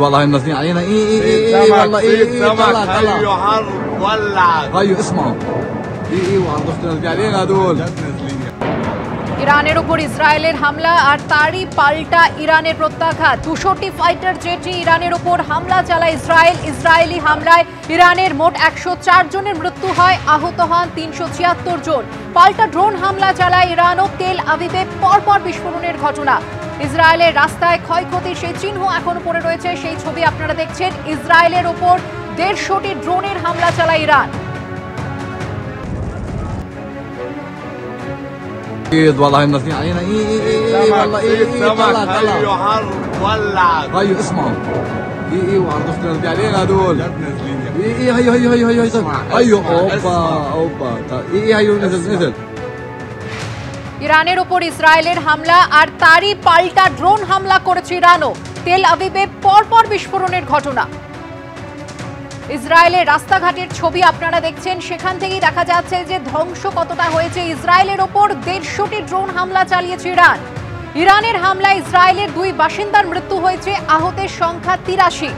والله نازلين علينا والله طلع حر ولع ايوه اسمعوا وعرضت نازلين علينا هذول ইরানের উপর ইসরায়েলের হামলা আর তারই পাল্টা ইরানের প্রত্যাঘাত। 200টি ফাইটার জেটে ইরানের উপর হামলা চালায় ইসরায়েল। ইসরায়েলি হামলায় ইরানের মোট 104 জনের মৃত্যু হয়, আহত হন 376 জন। পাল্টা ড্রোন হামলা চালায় ইরান ও তেল আবিবে পরপর বিস্ফোরণের ঘটনা। ইসরায়েলের রাস্তায় ক্ষয়ক্ষতির সেই চিহ্ন এখনো পড়ে রয়েছে, সেই ছবি আপনারা দেখছেন। ইসরায়েলের উপর 150টি ড্রোনের হামলা চালায় ইরান। والله نازلين علينا والله طلع حر ولع ايوه اسمعوا وعرضت نازلين علينا هذول هيو اوبا هيو نزل ইরানের উপর ইসরায়েলের হামলা আর তারই পাল্টা ড্রোন হামলা করেছে ইরানও। তেল আবিবে পরপর বিস্ফোরণের ঘটনা। ইসরায়েলের রাস্তাঘাটের ছবি আপনারা দেখছেন, সেখান থেকেই দেখা যাচ্ছে যে ধ্বংস কতটা হয়েছে। ইসরায়েলের ওপর 150টি ড্রোন হামলা চালিয়েছে ইরান। ইরানের হামলায় ইসরায়েলের 2 বাসিন্দার মৃত্যু হয়েছে, আহতের সংখ্যা 83।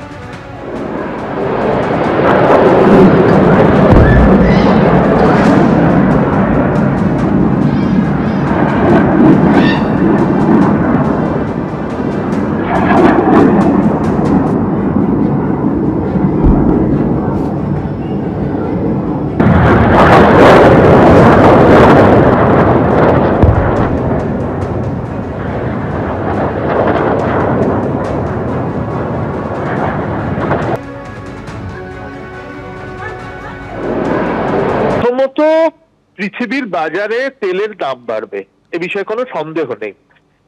পৃথিবীর বাজারে তেলের দাম বাড়বে, এ বিষয়ে কোনো সন্দেহ নেই।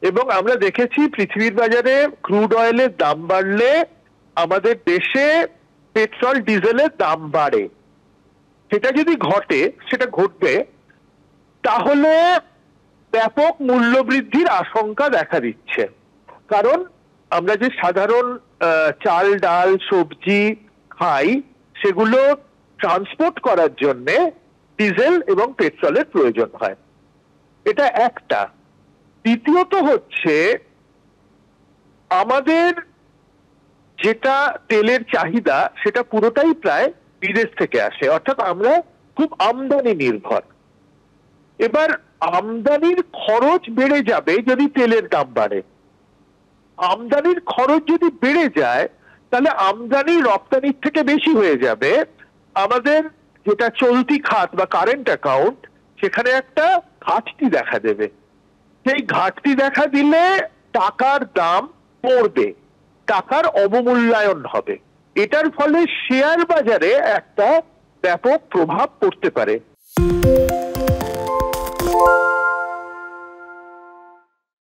এবং আমরা দেখেছি পৃথিবীর বাজারে ক্রুড অয়েলের দাম বাড়লে আমাদের দেশে পেট্রোল ডিজেলের দাম বাড়ে। সেটা যদি ঘটে, সেটা ঘটবে, তাহলে ব্যাপক মূল্যবৃদ্ধির আশঙ্কা দেখা দিচ্ছে। কারণ আমরা যে সাধারণ চাল ডাল সবজি খাই, সেগুলো ট্রান্সপোর্ট করার জন্যে ডিজেল এবং পেট্রোলের প্রয়োজন হয়। এটা একটা। দ্বিতীয়ত হচ্ছে, আমাদের যেটা তেলের চাহিদা সেটা পুরোটাই প্রায় বিদেশ থেকে আসে, অর্থাৎ আমরা খুব আমদানি নির্ভর। এবার আমদানির খরচ বেড়ে যাবে যদি তেলের দাম বাড়ে। আমদানির খরচ যদি বেড়ে যায়, তাহলে আমদানি রপ্তানির থেকে বেশি হয়ে যাবে। আমাদের যেটা চলতি খাত বা কারেন্ট অ্যাকাউন্ট, সেখানে একটা ঘাটতি দেখা দেবে। সেই ঘাটতি দেখা দিলে টাকার দাম পড়বে, টাকার অবমূল্যায়ন হবে। এটার ফলে শেয়ার বাজারে একটা ব্যাপক প্রভাব পড়তে পারে।